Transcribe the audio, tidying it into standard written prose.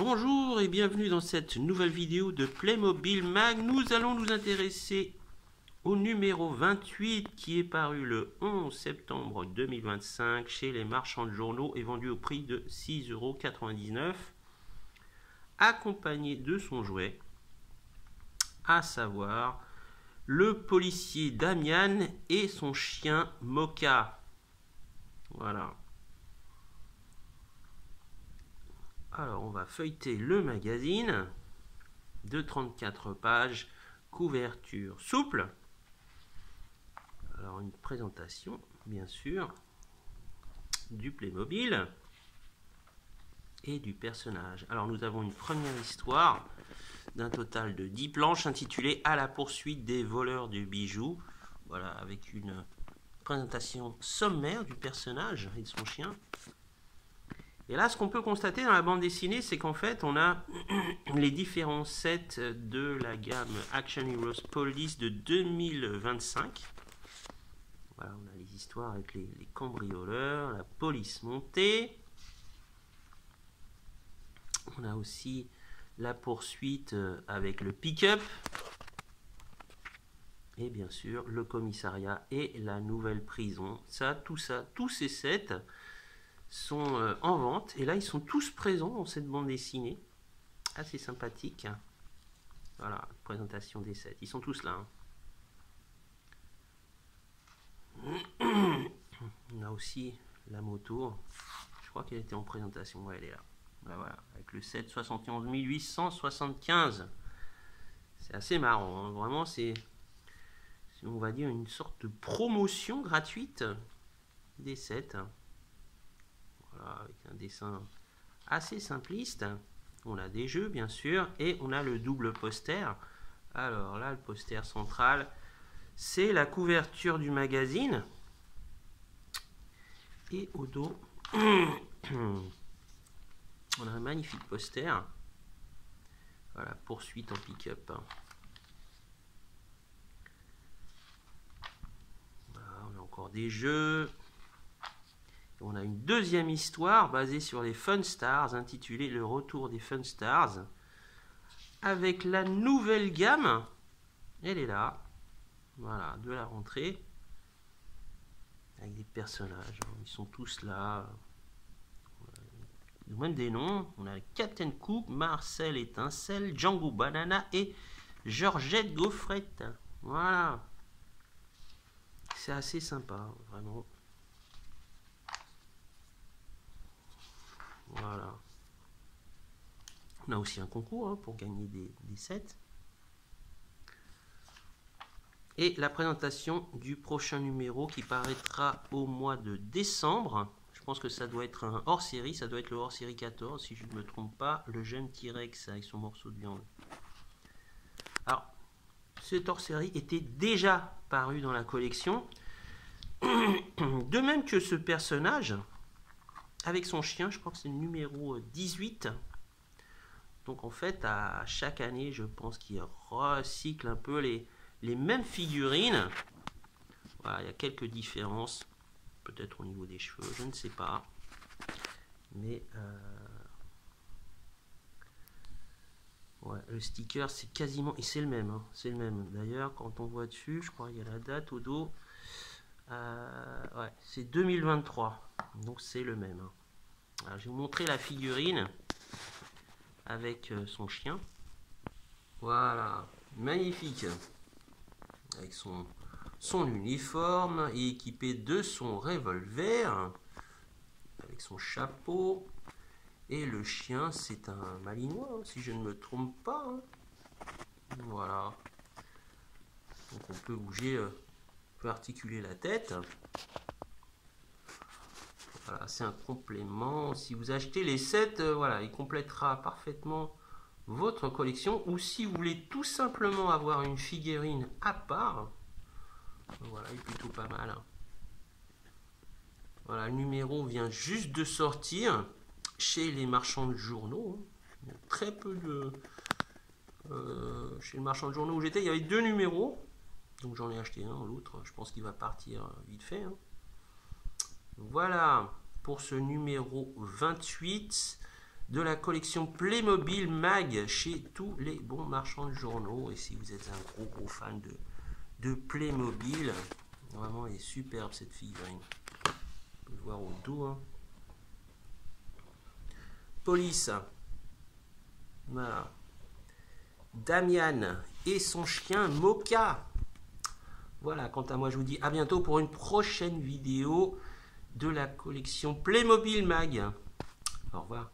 Bonjour et bienvenue dans cette nouvelle vidéo de Playmobil Mag. Nous allons nous intéresser au numéro 28 qui est paru le 11 septembre 2025 chez les marchands de journaux et vendu au prix de 6,99 €, accompagné de son jouet, à savoir le policier Damian et son chien Mocha. Voilà. Alors, on va feuilleter le magazine de 34 pages, couverture souple. Alors, une présentation, bien sûr, du Playmobil et du personnage. Alors, nous avons une première histoire d'un total de 10 planches intitulée « À la poursuite des voleurs de bijoux ». Voilà, avec une présentation sommaire du personnage et de son chien. Et là, ce qu'on peut constater dans la bande dessinée, c'est qu'en fait, on a les différents sets de la gamme Action Heroes Police de 2025. Voilà, on a les histoires avec les cambrioleurs, la police montée. On a aussi la poursuite avec le pick-up. Et bien sûr, le commissariat et la nouvelle prison. Tous ces sets sont en vente et là ils sont tous présents dans cette bande dessinée, assez sympathique. Voilà, présentation des sets, ils sont tous là. On a aussi la moto, je crois qu'elle était en présentation, ouais, elle est là. Voilà, avec le set 71 875. C'est assez marrant, hein. Vraiment c'est, on va dire, une sorte de promotion gratuite des sets. Voilà, avec un dessin assez simpliste. On a des jeux, bien sûr, et on a le double poster. Alors là, le poster central, c'est la couverture du magazine. Et au dos, on a un magnifique poster. Voilà, poursuite en pick-up. Voilà, on a encore des jeux. On a une deuxième histoire basée sur les Fun Stars, intitulée Le retour des Fun Stars, avec la nouvelle gamme. Elle est là, voilà, de la rentrée, avec des personnages, ils sont tous là. Ils ont même des noms. On a Captain Cook, Marcel Étincelle, Django Banana et Georgette Gaufrette. Voilà, c'est assez sympa, vraiment. Voilà. On a aussi un concours pour gagner des sets. Et la présentation du prochain numéro qui paraîtra au mois de décembre. Je pense que ça doit être un hors-série. Ça doit être le hors-série 14, si je ne me trompe pas. Le jeune T-Rex avec son morceau de viande. Alors, cet hors-série était déjà paru dans la collection. De même que ce personnage avec son chien, je crois que c'est le numéro 18. Donc en fait, à chaque année, je pense qu'il recycle un peu les mêmes figurines. Voilà, il y a quelques différences, peut-être au niveau des cheveux, je ne sais pas. Mais ouais, le sticker, c'est quasiment, et c'est le même, hein, c'est le même. D'ailleurs, quand on voit dessus, je crois qu'il y a la date au dos. Ouais, c'est 2023, donc c'est le même. Alors, je vais vous montrer la figurine avec son chien. Voilà, magnifique, avec son uniforme et équipé de son revolver, avec son chapeau. Et le chien, c'est un malinois, hein, si je ne me trompe pas, hein. Voilà, donc on peut bouger, on peut articuler la tête. Voilà, c'est un complément. Si vous achetez les sets, voilà, il complétera parfaitement votre collection. Ou si vous voulez tout simplement avoir une figurine à part, voilà, il est plutôt pas mal. Voilà, le numéro vient juste de sortir chez les marchands de journaux. Il y a très peu de... chez le marchand de journaux où j'étais, il y avait 2 numéros. Donc j'en ai acheté un, l'autre, je pense qu'il va partir vite fait, hein. Voilà pour ce numéro 28 de la collection Playmobil Mag chez tous les bons marchands de journaux. Et si vous êtes un gros fan de Playmobil, vraiment elle est superbe cette figurine. Vous pouvez le voir au dos. Hein. Police. Voilà. Damian et son chien Mocha. Voilà, quant à moi je vous dis à bientôt pour une prochaine vidéo de la collection Playmobil Mag. Au revoir.